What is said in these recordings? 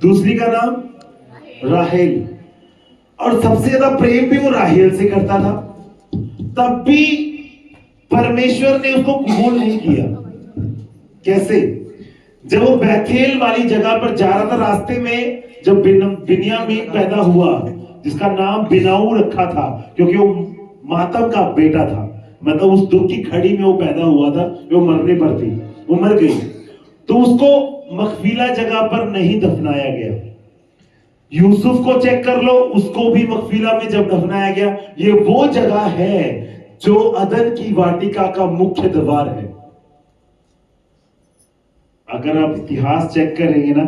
दूसरी का नाम राहेल, और सबसे ज्यादा प्रेम भी वो राहेल से करता था। तब भी परमेश्वर ने उसको कबूल नहीं किया। कैसे? जब वो बैथेल वाली जगह पर जा रहा था, रास्ते में जब बिन्यामीन पैदा हुआ, जिसका नाम बिनाऊ रखा था क्योंकि वो मातम का बेटा था, मतलब उस दुख की घड़ी में वो पैदा हुआ था, वो मरने पर थी, वो मर गई, तो उसको मखफीला जगह पर नहीं दफनाया गया। यूसुफ को चेक कर लो, उसको भी मखफीला में जब दफनाया गया। ये वो जगह है जो अदन की वाटिका का मुख्य द्वार है। अगर आप इतिहास चेक करेंगे ना,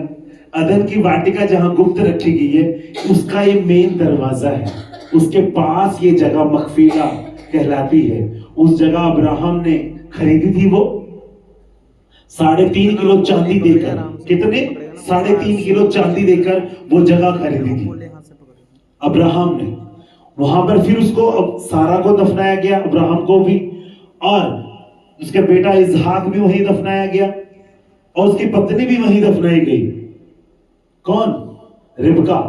अदन की वाटिका जहां गुप्त रखी गई है, उसका ये मेन दरवाजा है। उसके पास ये जगह मखफीला कहलाती है। उस जगह अब्राहम ने खरीदी थी, वो 3.5 किलो चांदी देकर, कितने? 3.5 किलो चांदी देकर वो जगह खरीदी थी अब्राहम ने। वहां पर फिर उसको अब सारा को दफनाया गया, अब्राहम को भी, और उसके बेटा इसहाक भी वहीं दफनाया गया, और उसकी पत्नी भी वहीं दफनाई गई। कौन? रिबका।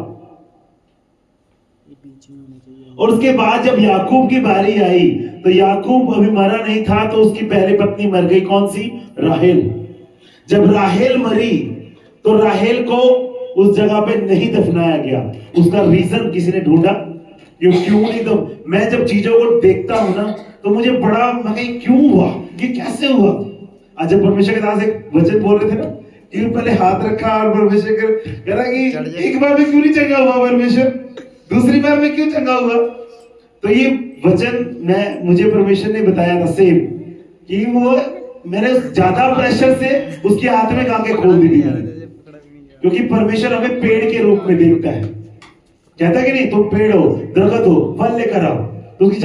और उसके बाद जब याकूब की बारी आई, तो याकूब अभी मरा नहीं था, तो उसकी पहले पत्नी मर गई। कौन सी? राहेल। जब राहेल मरी तो राहेल को उस जगह पे नहीं दफनाया गया। उसका रीजन किसी ने ढूंढा? क्यों नहीं? तो मैं जब चीजों को देखता हूं ना, तो मुझे बड़ा क्यों हुआ, ये कैसे हुआ। आज जब परमेश्वर के दास एक वचन बोल रहे थे ना कि पहले हाथ रखा और परमेश्वर कह रहा कि एक बार में क्यों नहीं चंगा हुआ परमेश्वर, दूसरी बार में क्यों चंगा हुआ। तो ये वचन मुझे परमेश्वर ने बताया था सेम, कि वो मैंने ज्यादा प्रेशर से उसके हाथ में आके खोल दी थी, क्योंकि परमेश्वर हमें पेड़ के रूप में देखता है। कहता है कि नहीं, तुम पेड़ हो, दरख्त हो, फल लेकर आओ। तो उसकी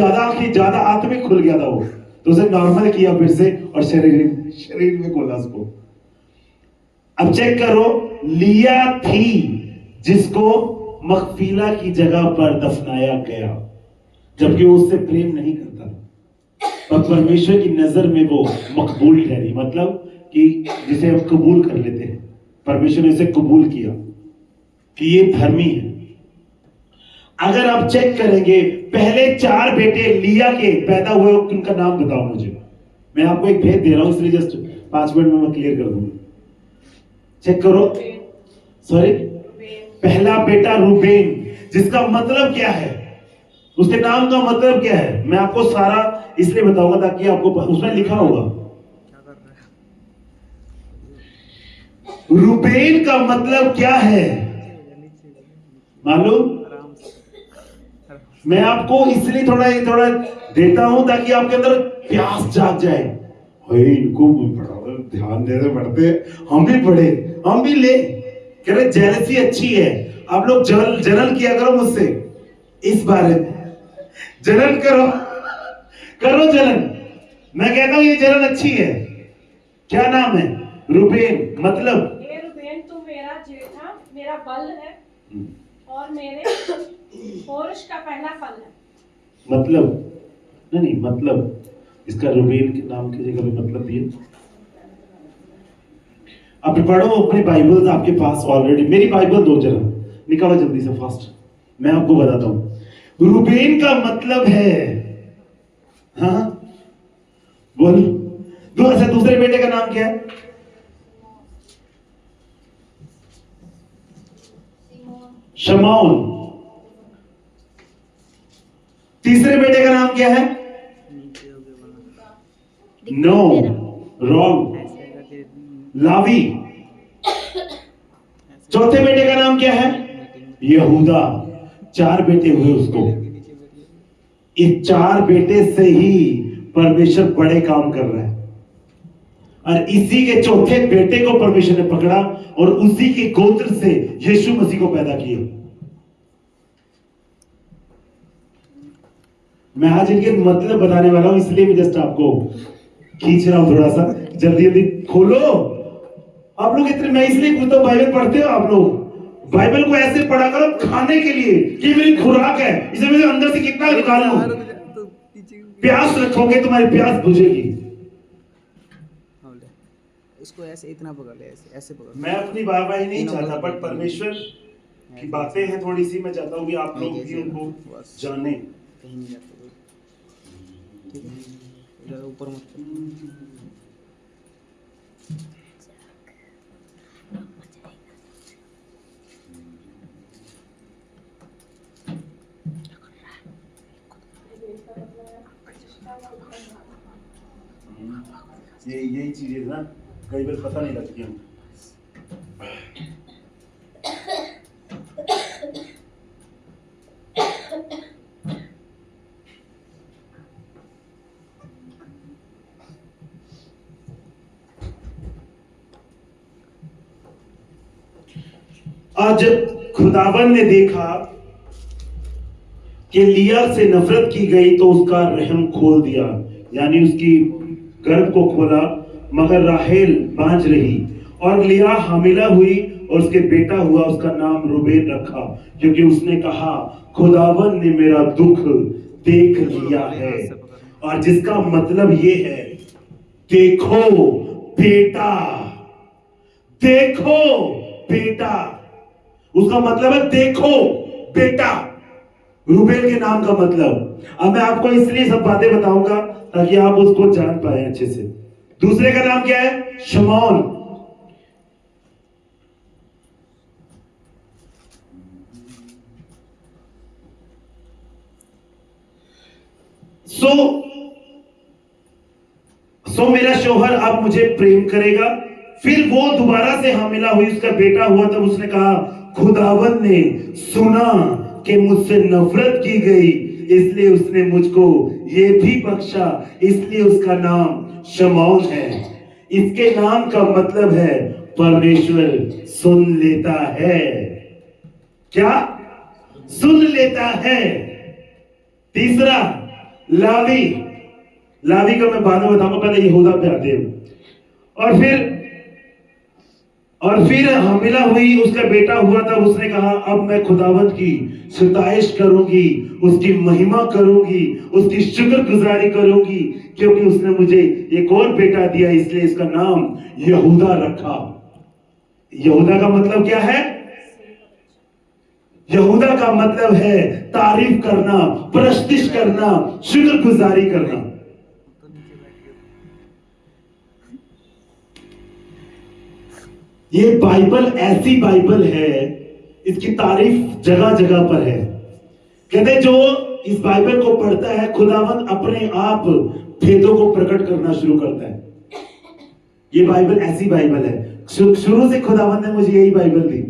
ज्यादा आत्मिक खुल गया था वो, तो उसे नॉर्मल किया फिर से, और शरीर में खोला उसको। अब चेक करो, लिया थी जिसको मखफीला की जगह पर दफनाया गया, जबकि वो उससे प्रेम नहीं करता, और परमेश्वर की नजर में वो मकबूल ठहरी। मतलब कि जिसे हम कबूल कर लेते हैं, परमेश्वर ने उसे कबूल किया कि ये धर्मी है। अगर आप चेक करेंगे, पहले 4 बेटे लिया के पैदा हुए, उनका नाम बताओ मुझे। मैं आपको एक भेद दे रहा हूं, इसलिए जस्ट 5 मिनट में मैं क्लियर कर दूंगा। चेक करो। सॉरी, पहला बेटा रूबेन, जिसका मतलब क्या है, उसके नाम का मतलब क्या है, मैं आपको सारा इसलिए बताऊंगा ताकि आपको उसमें लिखा होगा। रूबेन का मतलब क्या है मालूम? मैं आपको इसलिए थोड़ा देता हूं ताकि आपके अंदर प्यास जाग जाए। इनको ध्यान देते पढ़ते, हम भी पढ़े, हम भी ले। कह रहे जेलसी अच्छी है। आप लोग जलन किया करो मुझसे इस बारे में, जलन करो जलन। मैं कहता हूं ये जलन अच्छी है। क्या नाम है? रूबेन। मतलब रूबेन तू मेरा जेठा, मेरा बल है, और मेरे होश का पहला फल है। मतलब नहीं, मतलब इसका रूबेन के नाम की जगह पे मतलब दिए। आप पढ़ो अपनी बाइबल्स, आपके पास ऑलरेडी। मेरी बाइबल दो, जरा निकालो जल्दी से, फास्ट। मैं आपको बताता हूं रूबेन का मतलब है, हाँ बोल। दूसरे बेटे का नाम क्या है? शमौन। तीसरे बेटे का नाम क्या है? नो, रॉन्ग, लावी। चौथे बेटे का नाम क्या है? यहूदा। 4 बेटे हुए उसको। इस 4 बेटे से ही परमेश्वर बड़े काम कर रहा है, और इसी के चौथे बेटे को परमेश्वर ने पकड़ा और उसी के गोत्र से यीशु मसीह को पैदा किया। मैं आज इनके मतलब बताने वाला हूं, इसलिए मैं जस्ट आपको खींच रहा हूं थोड़ा सा। जल्दी जल्दी खोलो। आप लोग इतने, मैं इसलिए पूछता हूं, बाइबल पढ़ते हो आप लोग? बाइबल को ऐसे पढ़ा करो खाने के लिए कि मेरी खुराक है, इसे मेरे अंदर से कितना निकालूं। प्यास रखोगे तुम्हारी प्यास बुझेगी। इसको ऐसे इतना पकड़ ले, ऐसे ऐसे पकड़। मैं अपनी वाहवाही नहीं तीनों चाहता, ऊपर बट परमेश्वर की बातें हैं थोड़ी सी, मैं चाहता हूँ कि आप लोग भी उनको बस जाने। कहीं नहीं जाते कोई, ठीक है, ज़्यादा ऊपर मत कर। ये यही चीजें ना कई बार पता नहीं लगती हैं। आज जब खुदावन ने देखा कि लिया से नफरत की गई तो उसका रहम खोल दिया, यानी उसकी गर्भ को खोला, मगर राहेल बांझ रही और लिया हामिला हुई और उसके बेटा हुआ, उसका नाम रूबेन रखा, क्योंकि उसने कहा खुदावन ने मेरा दुख देख लिया है। और जिसका मतलब ये है, देखो बेटा, देखो बेटा, उसका मतलब है देखो बेटा, रूबेल के नाम का मतलब। अब मैं आपको इसलिए सब बातें बताऊंगा ताकि आप उसको जान पाए अच्छे से। दूसरे का नाम क्या है? शमौन। सो मेरा शौहर अब मुझे प्रेम करेगा। फिर वो दोबारा से हामिला हुई, उसका बेटा हुआ, तब उसने कहा खुदावन ने सुना कि मुझसे नफरत की गई, इसलिए उसने मुझको ये भी बख्शा, इसलिए उसका नाम शमौन है। इसके नाम का मतलब है परमेश्वर सुन लेता है। क्या सुन लेता है? तीसरा लावी। लावी का मैं बाद में बताऊंगा, पहले यहूदा पे आते हैं। और फिर हामिला हुई, उसका बेटा हुआ, तब उसने कहा अब मैं खुदावंत की सताइश करूंगी, उसकी महिमा करूंगी, उसकी शुक्रगुजारी करूंगी, क्योंकि उसने मुझे एक और बेटा दिया, इसलिए इसका नाम यहूदा रखा। यहूदा का मतलब क्या है? यहूदा का मतलब है तारीफ करना, प्रस्तिश करना, शुक्रगुजारी करना। ये बाइबल ऐसी बाइबल है, इसकी तारीफ जगह जगह पर है। कहते जो इस बाइबल को पढ़ता है, खुदावन अपने आप भेदों को प्रकट करना शुरू करता है। ये बाइबल ऐसी बाइबल है, शुरू से खुदावन ने मुझे यही बाइबल दी,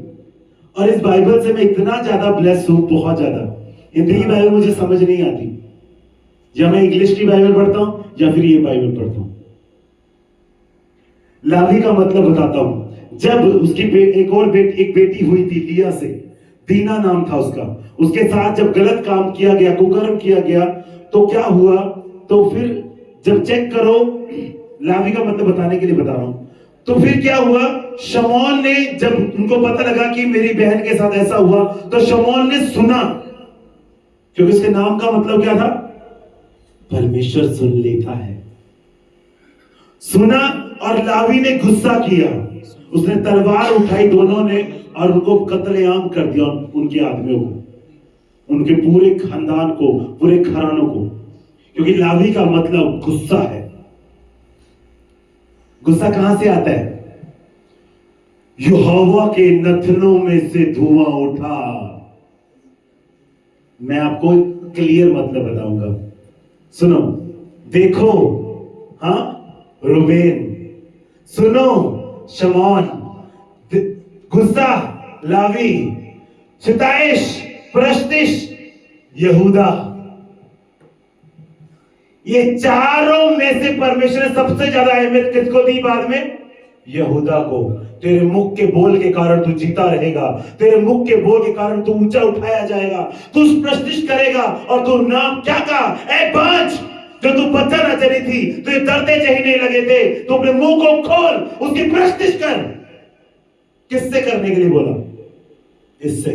और इस बाइबल से मैं इतना ज्यादा ब्लेस हूं, बहुत ज्यादा। हिंदी की बाइबल मुझे समझ नहीं आती, या मैं इंग्लिश की बाइबल पढ़ता हूं या फिर ये बाइबल पढ़ता हूं। लावी का मतलब बताता हूं। जब उसकी एक बेटी हुई थी लिया से, दीना नाम था उसका, उसके साथ जब गलत काम किया गया, कुकर्म किया गया, तो क्या हुआ? तो फिर जब चेक करो, लावी का मतलब बताने के लिए बता रहा हूं। तो फिर क्या हुआ? शमौन ने, जब उनको पता लगा कि मेरी बहन के साथ ऐसा हुआ, तो शमौन ने सुना, क्योंकि उसके नाम का मतलब क्या था? परमेश्वर सुन लेता है। सुना, और लावी ने गुस्सा किया, उसने तलवार उठाई दोनों ने, और उनको कत्लेआम कर दिया, उनके आदमियों को, उनके पूरे खानदान को, पूरे घरानों को, क्योंकि लावी का मतलब गुस्सा है। गुस्सा कहां से आता है? यहोवा के नथनों में से धुआं उठा। मैं आपको क्लियर मतलब बताऊंगा, सुनो। देखो, हाँ, रूबेन, सुनो शमौन, गुस्सा लावी, सताइश प्रस्तिश यहूदा। ये चारों में से परमेश्वर ने सबसे ज्यादा अहमियत किसको दी बाद में? यहूदा को। तेरे मुख के बोल के कारण तू जीता रहेगा, तेरे मुख के बोल के कारण तू ऊंचा उठाया जाएगा, तू प्रस्तिश करेगा, और तू नाम क्या कहा? ए बांझ, जो तू बच्चा ना चली थी, तुझे दर्दे चहीने लगे थे, तू अपने मुंह को खोल, उसकी प्रस्तिश कर। किससे करने के लिए बोला? इससे।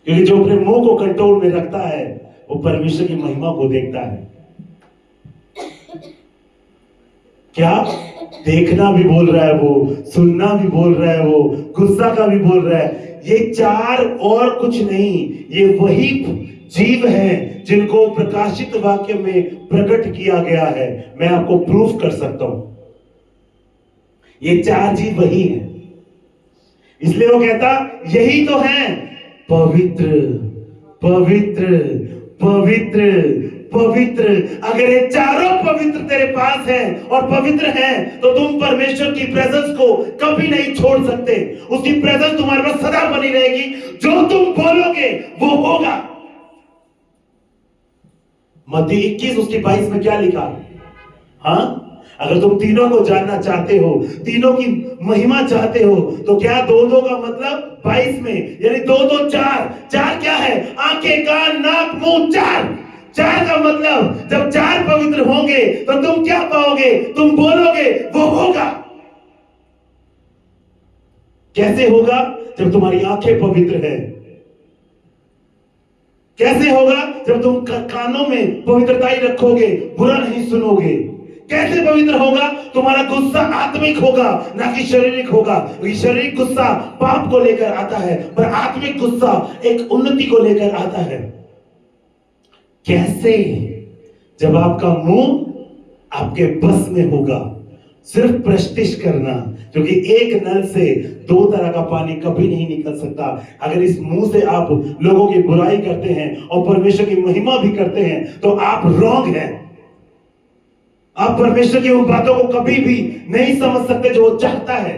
क्योंकि जो अपने मुंह को कंट्रोल में रखता है, वो परमेश्वर की महिमा को देखता है। क्या देखना भी बोल रहा है वो, सुनना भी बोल रहा है वो, गुस्सा का भी बोल रहा है। ये चार और कुछ नहीं, ये वही जीव हैं जिनको प्रकाशित वाक्य में प्रकट किया गया है। मैं आपको प्रूफ कर सकता हूं, ये चार जीव वही हैं। इसलिए वो कहता यही तो है पवित्र पवित्र पवित्र पवित्र। अगर ये चारों पवित्र तेरे पास है और पवित्र है तो तुम परमेश्वर की प्रेजेंस को कभी नहीं छोड़ सकते। उसकी प्रेजेंस तुम्हारे पास सदा बनी रहेगी। जो तुम बोलोगे वो होगा। मत्ती 21 उसकी 22 में क्या लिखा? हाँ, अगर तुम तीनों को जानना चाहते हो, तीनों की महिमा चाहते हो, तो क्या दो दो का मतलब 22 में, यानी दो दो चार। चार क्या है? आंखें, कान, नाक, मुंह, चार। चार का मतलब जब चार पवित्र होंगे तो तुम क्या पाओगे? तुम बोलोगे वो होगा। कैसे होगा? जब तुम्हारी आंखें पवित्र है। कैसे होगा? जब तुम कानों में पवित्रता ही रखोगे, बुरा नहीं सुनोगे। कैसे पवित्र होगा? तुम्हारा गुस्सा आत्मिक होगा, ना कि शारीरिक होगा। शारीरिक गुस्सा पाप को लेकर आता है, पर आत्मिक गुस्सा एक उन्नति को लेकर आता है। कैसे? जब आपका मुंह आपके बस में होगा। सिर्फ प्रस्टिश करना, क्योंकि एक नल से दो तरह का पानी कभी नहीं निकल सकता। अगर इस मुंह से आप लोगों की बुराई करते हैं और परमेश्वर की महिमा भी करते हैं तो आप रॉन्ग हैं। आप परमेश्वर की उन बातों को कभी भी नहीं समझ सकते जो वो चाहता है।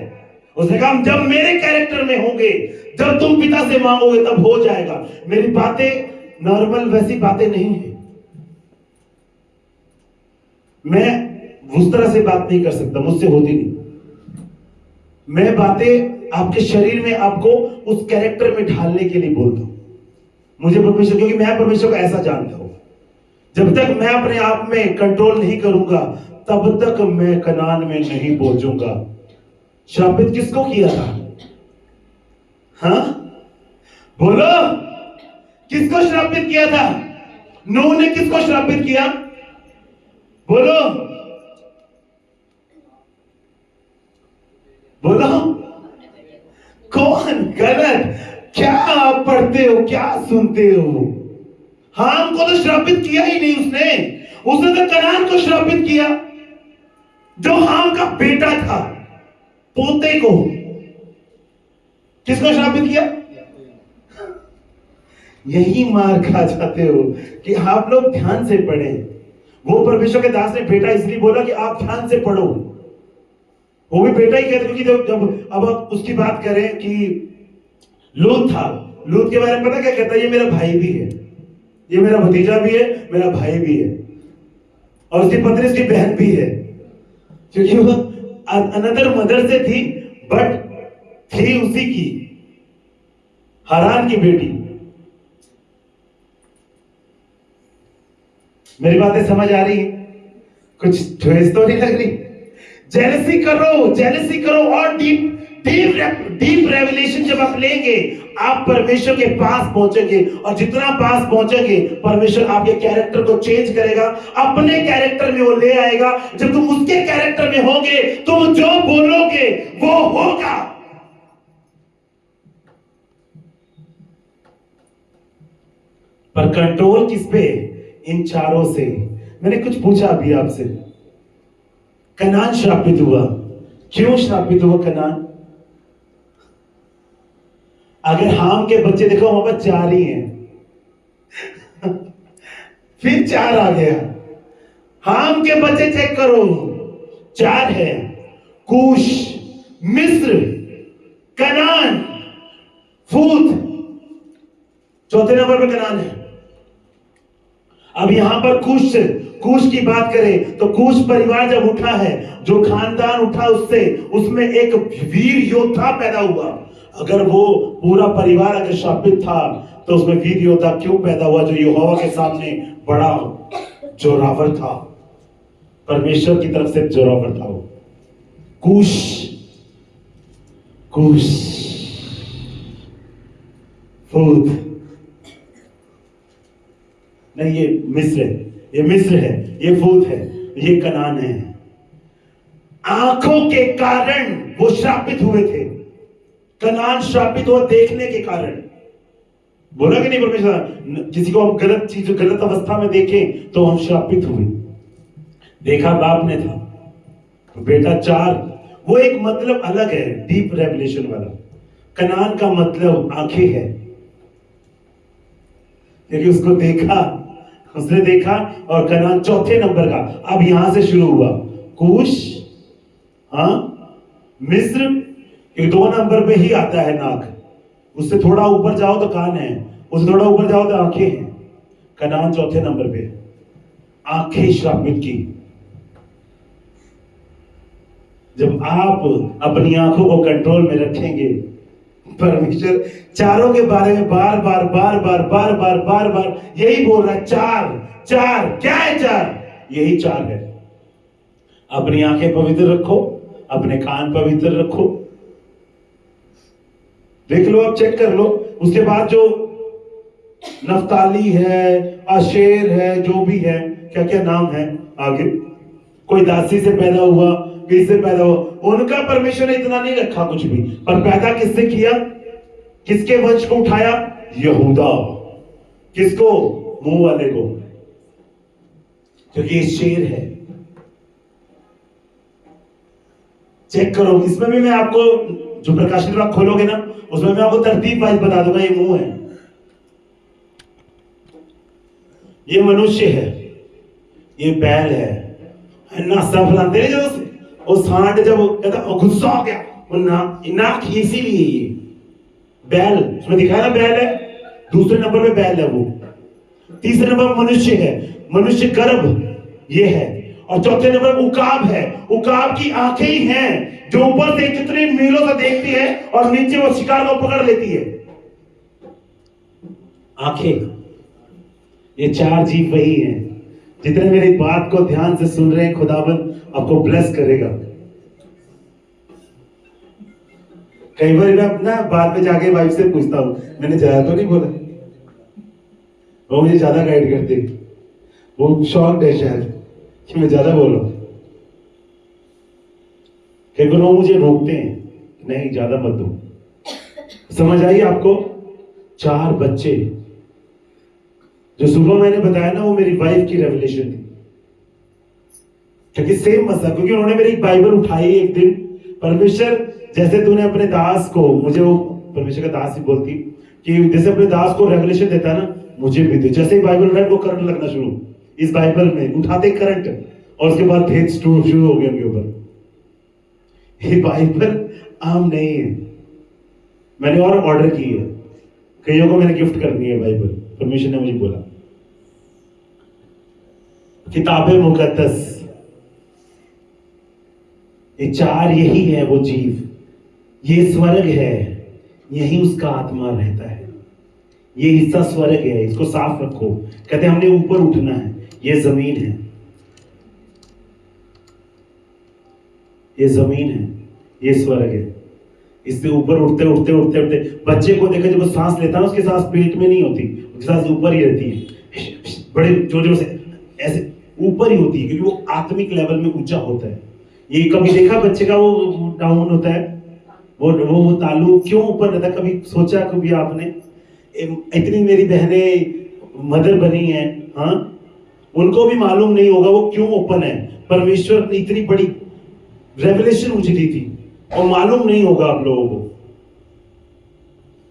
उसने कहा जब मेरे कैरेक्टर में होंगे, जब तुम पिता से मांगोगे तब हो जाएगा। मेरी बातें नॉर्मल वैसी बातें नहीं है। मैं उस तरह से बात नहीं कर सकता, मुझसे होती नहीं। मैं बातें आपके शरीर में आपको उस कैरेक्टर में ढालने के लिए बोलता हूं। मुझे परमेश्वर, क्योंकि मैं परमेश्वर को ऐसा जानता हूं, जब तक मैं अपने आप में कंट्रोल नहीं करूंगा तब तक मैं कनान में नहीं पहुंचूंगा। श्रापित किसको किया था? हाँ बोलो, किसको श्रापित किया था? नूह ने किसको श्रापित किया? बोलो बोलो, कौन? गलत। क्या आप पढ़ते हो, क्या सुनते हो? हाम को तो श्रापित किया ही नहीं उसने तो कनान को श्रापित किया, जो हाम का बेटा था। पोते को किसको श्रापित किया? यही मार खा जाते हो कि आप लोग ध्यान से पढ़ें। वो परमेश्वर के दास ने बेटा इसलिए बोला कि आप ध्यान से पढ़ो। वो भी बेटा ही कहते, क्योंकि जब अब उसकी बात करें कि लूत था, लूत के बारे में पता क्या कहता है? ये मेरा भाई भी है, ये मेरा भतीजा भी है, मेरा भाई भी है, और उसकी पत्नी उसकी बहन भी है। क्योंकि वो अनदर मदर से थी, बट थी उसी की, हारान की बेटी। मेरी बातें समझ आ रही है? कुछ ठोस तो नहीं लग रही? जेलसी करो और डीप रेवलेशन जब आप लेंगे, आप परमेश्वर के पास पहुंचेंगे, और जितना पास पहुंचेंगे परमेश्वर आपके कैरेक्टर को चेंज करेगा, अपने कैरेक्टर में वो ले आएगा। जब तुम उसके कैरेक्टर में होगे, तुम जो बोलोगे वो होगा। पर कंट्रोल किस पे? इन चारों से। मैंने कुछ पूछा अभी आपसे, कनान श्रापित हुआ, क्यों श्रापित हुआ कनान? अगर हाम के बच्चे देखो वहां पर 4 ही हैं फिर 4 आ गया। हाम के बच्चे चेक करो, 4 है। कूश, मिस्र, कनान, फूत, चौथे नंबर पे कनान है। अब यहां पर कूश की बात करें तो कूश परिवार जब उठा है, जो खानदान उठा उसमें एक वीर योद्धा पैदा हुआ। अगर वो पूरा परिवार अगर शापित था तो उसमें वीर योद्धा क्यों पैदा हुआ, जो यहोवा के सामने बड़ा जोरावर था, परमेश्वर की तरफ से जोरावर था वो। कूश फूत नहीं, ये मिस्र है, ये फूत है, ये कनान है। आंखों के कारण वो श्रापित हुए थे। कनान श्रापित हुआ देखने के कारण। बोला कि नहीं परमेश्वर, किसी को हम गलत चीज गलत अवस्था में देखें तो हम श्रापित हुए। देखा बाप ने था तो बेटा 4, वो एक मतलब अलग है, डीप रेवलेशन वाला। कनान का मतलब आंखें है, क्योंकि उसको देखा, उसने देखा। और कनान चौथे नंबर का, अब यहां से शुरू हुआ कूश, मिस्र, क्योंकि 2 नंबर पे ही आता है नाक। उससे थोड़ा ऊपर जाओ तो कान है, उससे थोड़ा ऊपर जाओ तो आंखें हैं। कनान चौथे नंबर पे, आंखें श्रापित की। जब आप अपनी आंखों को कंट्रोल में रखेंगे, परमेश्वर चारों के बारे में बार बार बार बार बार बार बार बार यही बोल रहा है, 4 क्या है? 4 यही 4 है। अपनी आंखें पवित्र रखो, अपने कान पवित्र रखो। देख लो, आप चेक कर लो। उसके बाद जो नफ्ताली है, आशेर है, जो भी है, क्या क्या नाम है आगे, कोई दासी से पैदा हुआ, किससे पैदा हुआ, उनका परमेश्वर ने इतना नहीं रखा कुछ भी। पर पैदा किससे किया? किसके वंश को उठाया? यहूदा। किसको? मुंह वाले को, क्योंकि ये शेर है। चेक करो, इसमें भी मैं आपको, जो प्रकाशन विभाग खोलोगे ना, उसमें मैं आपको तरतीब वाइज बता दूंगा। ये मुंह है, ये मनुष्य है, ये बैल है ना। सब फलाते नहीं जब वो सांड, जब कहता गुस्सा हो गया, वो नाक इसीलिए ये बैल, उसमें दिखाया ना बैल है। दूसरे नंबर पे बैल है वो। तीसरे नंबर मनुष्य है, मनुष्य गर्भ ये है। और चौथे नंबर उकाब है। उकाब की आंखें ही हैं जो ऊपर से कितने मीलों से देखती है और नीचे वो शिकार को पकड़ लेती है। आंखें, ये 4 जीव वही हैं। जितने मेरी बात को ध्यान से सुन रहे हैं, खुदाबंद आपको ब्लेस करेगा। कई बार मैं अपना बाद में जाके वाइफ से पूछता हूं, मैंने ज्यादा तो नहीं बोला? वो मुझे ज्यादा गाइड करते, वो शॉक्ड है शायद कि मैं ज्यादा बोल रहा हूं। कई बार वो मुझे रोकते हैं, नहीं ज्यादा मत दो। समझ आई आपको? 4 बच्चे, जो सुबह मैंने बताया ना, वो मेरी वाइफ की रेवलेशन थी। क्योंकि सेम मसला, क्योंकि उन्होंने मेरी एक बाइबल उठाई एक दिन, परमेश्वर जैसे तूने अपने दास को, मुझे वो परमेश्वर का दास ही बोलती कि जैसे अपने दास को रेवलेशन देता ना, मुझे भी दे। जैसे ही बाइबल उठाए, वो करंट लगना शुरू, इस बाइबल में उठाते करंट, और उसके बाद भेद शुरू हो गया उनके ऊपर। ये बाइबल आम नहीं है, मैंने और ऑर्डर की है, कईयों को मैंने गिफ्ट करनी है बाइबल, परमेश्वर ने मुझे बोला। किताबे मुकद्दस, ये 4 यही है वो जीव। ये स्वर्ग है, यही उसका आत्मा रहता है। ये हिस्सा स्वर्ग है, इसको साफ रखो। कहते हमने ऊपर उठना है, ये जमीन है, ये जमीन है, ये स्वर्ग है। इससे ऊपर उठते उठते उठते उठते, बच्चे को देखो जब वो सांस लेता है ना, उसकी सांस पेट में नहीं होती, उसकी सांस ऊपर ही रहती है, बड़े जोर जोर से ऐसे ऊपर ही होती है, क्योंकि वो आत्मिक लेवल में ऊंचा होता है। ये कभी देखा बच्चे का वो डाउन होता है, वो तालु क्यों ऊपर रहता है? कभी सोचा कभी आपने? इतनी मेरी बहनें मदर बनी हैं, हाँ, उनको भी मालूम नहीं होगा वो क्यों ओपन है। परमेश्वर ने इतनी बड़ी रेवलेशन मुझे दी थी, और मालूम नहीं होगा आप लोगों को।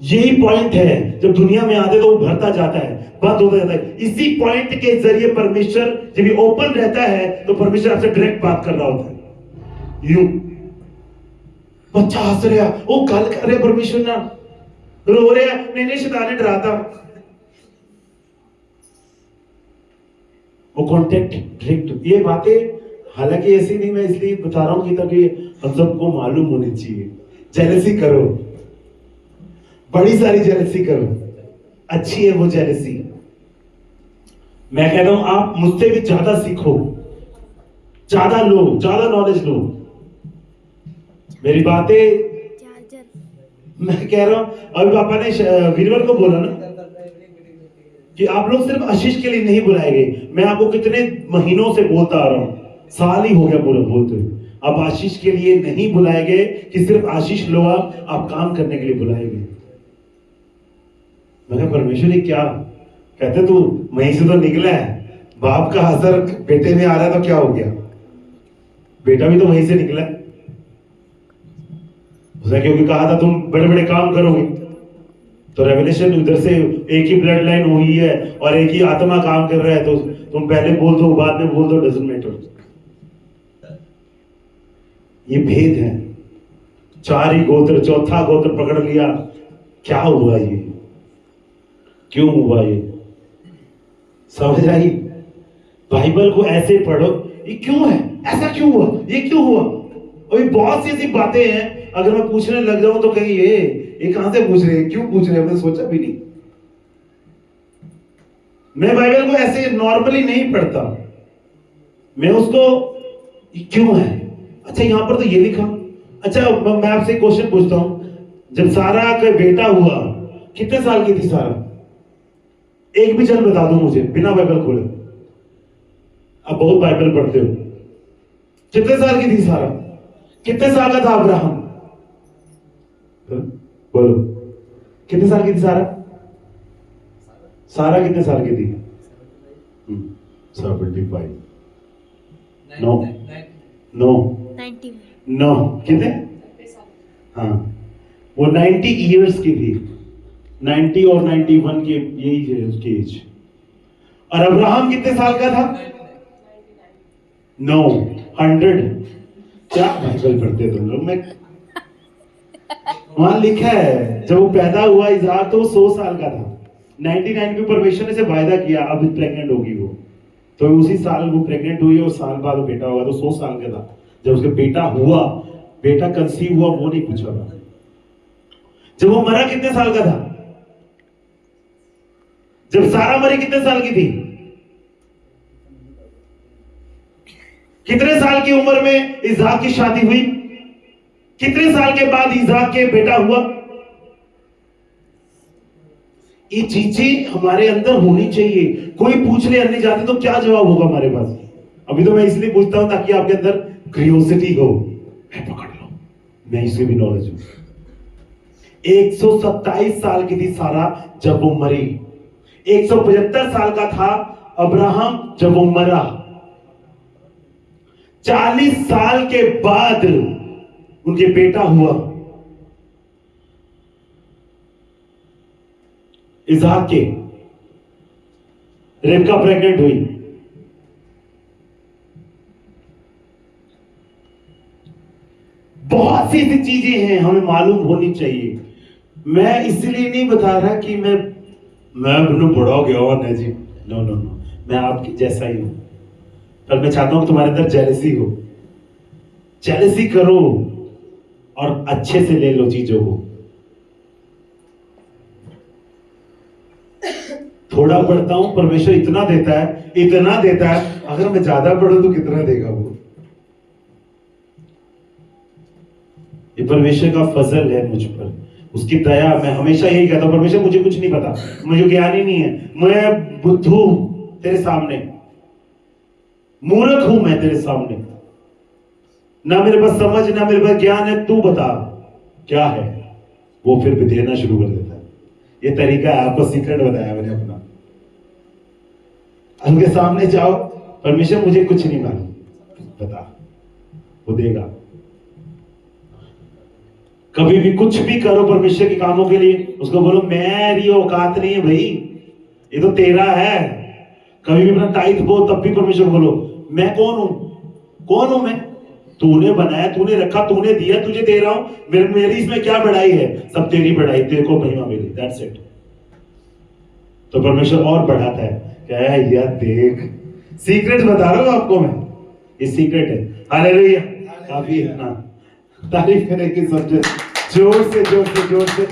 यही पॉइंट है, जब दुनिया में आते तो वो भरता जाता है, बंद होता जाता है। इसी पॉइंट के जरिए परमेश्वर जब ये ओपन रहता है, तो परमेश्वर आपसे डायरेक्ट बात कर रहा होता है। यूं बच्चा हंस रहा, वो गल कर रहे परमेश्वर ना, रो रहे, नहीं शैतान ने डराता, वो कॉन्टेक्ट डायरेक्ट। ये बातें हालांकि ऐसी नहीं, मैं इसलिए बता रहा हूं कि ताकि हम सबको मालूम होनी चाहिए। जेलसी करो, बड़ी सारी जेलसी करो, अच्छी है वो जेलसी। मैं कहता हूं आप मुझसे भी ज्यादा सीखो, ज्यादा लो, ज्यादा नॉलेज लो। मेरी बातें मैं कह रहा हूं, अभी पापा ने वीरवर को बोला ना कि आप लोग सिर्फ आशीष के लिए नहीं बुलाए गए। मैं आपको कितने महीनों से बोलता आ रहा हूं, साल ही हो गया पूरा बोलते हुए, अब आशीष के लिए नहीं बुलाए गए कि सिर्फ आशीष लो, आप काम करने के लिए बुलाए गए। मैं कहा परमेश्वर ये क्या? कहते तू वहीं से तो निकला है, बाप का असर बेटे में आ रहा है तो क्या हो गया? बेटा भी तो वहीं से निकला है। उसने क्योंकि कहा था तुम बड़े बड़े काम करोगे, तो रेवलेशन उधर से एक ही ब्लड लाइन हुई है और एक ही आत्मा काम कर रहा है, तो तुम पहले बोल दो बाद में बोल दो, डजंट मैटर। ये भेद है। 4 ही गोत्र, चौथा गोत्र पकड़ लिया। क्या हुआ ये? क्यों हुआ ये? समझ आई? बाइबल को ऐसे पढ़ो, ये क्यों है, ऐसा क्यों हुआ, ये क्यों हुआ। और ये बहुत सी ऐसी बातें हैं, अगर मैं पूछने लग जाऊं तो कहीं ये कहां से पूछ रहे हैं, क्यों पूछ रहे हैं, मैंने सोचा भी नहीं। मैं बाइबल को ऐसे नॉर्मली नहीं पढ़ता, मैं उसको क्यों है, अच्छा यहां पर तो ये लिखा, अच्छा मैं आपसे क्वेश्चन पूछता हूं, जब सारा का बेटा हुआ कितने साल की थी सारा? एक भी चल बता दो मुझे बिना बाइबल खोले। अब बहुत बाइबल पढ़ते हो। कितने साल की थी सारा? कितने साल का था अब्राहम? बोलो कितने साल की थी सारा? सारा कितने साल की थी? 75। नो नो 90 नो कितने? हाँ वो 90 इयर्स की थी। 90 और 91 के यही है उसकी एज। और अब्राहम कितने साल का था? 9 100। क्या बाइबल पढ़ते तुम लोग? मैं वहां लिखा है जब वो पैदा हुआ इज़हाक तो वो 100 साल का था। 99 में परमेश्वर ने से वायदा किया अब प्रेग्नेंट होगी वो, तो उसी साल वो प्रेग्नेंट हुई और साल बाद वो बेटा हुआ, तो 100 साल का था। जब उसके बेटा हुआ, बेटा कंसीव हुआ, वो नहीं पूछा था। जब वो मरा कितने साल का था? जब सारा मरी कितने साल की थी? कितने साल की उम्र में इज़हाक की शादी हुई? कितने साल के बाद इज़हाक के बेटा हुआ? ये चीजें हमारे अंदर होनी चाहिए। कोई पूछ ले अन्य जाति तो क्या जवाब होगा हमारे पास? अभी तो मैं इसलिए पूछता हूं ताकि आपके अंदर क्यूरियोसिटी हो, मैं पकड़ लो, मैं इससे भी नॉलेज हूं। 127 साल की थी सारा जब वो मरी। 175 साल का था अब्राहम जब वो मरा। 40 साल के बाद उनके बेटा हुआ इज़हाक के। रेबका प्रेग्नेंट हुई। बहुत सी ऐसी चीजें हैं हमें मालूम होनी चाहिए। मैं इसलिए नहीं बता रहा कि मैं बड़ा हो गया हूं जी, नो नो नो, मैं आपके जैसा ही हूं, पर मैं चाहता हूं कि तुम्हारे अंदर जेलसी हो। जेलसी करो और अच्छे से ले लो चीजों को। थोड़ा पढ़ता हूं, परमेश्वर इतना देता है, इतना देता है, अगर मैं ज्यादा पढ़ूं तो कितना देगा वो? ये परमेश्वर का फजल है मुझ पर, उसकी दया। मैं हमेशा यही कहता हूं, परमेश्वर मुझे कुछ नहीं पता, मुझे ज्ञान ही नहीं है, मैं बुद्धू हूं तेरे सामने, मूर्ख हूं मैं तेरे सामने, ना मेरे पास समझ ना मेरे पास ज्ञान है, तू बता क्या है। वो फिर भी देना शुरू कर देता है। ये तरीका है, आपको सीक्रेट बताया मैंने अपना। उनके सामने जाओ, परमेश्वर मुझे कुछ नहीं मालूम, बता, वो देगा। कभी भी कुछ भी करो परमेश्वर के कामों के लिए, उसको बोलो मेरी औकात नहीं है भाई, ये तो तेरा है। कभी भी अपना टाइट बोल, तब भी परमेश्वर बोलो मैं कौन हूं? कौन हूं मैं? तूने बनाया, तूने रखा, तूने दिया, तुझे दे रहा हूं। मेरी इसमें क्या बढ़ाई है? सब तेरी बढ़ाई, तेरे को महिमा मिली, दैट्स इट। तो परमेश्वर और बढ़ाता है, क्या है यार, देख सीक्रेट बता रहा हूं आपको मैं, ये सीक्रेट है। हालेलुया, काफी है ना, तारीफ करेंगे सब जोर से जोर से जोर से।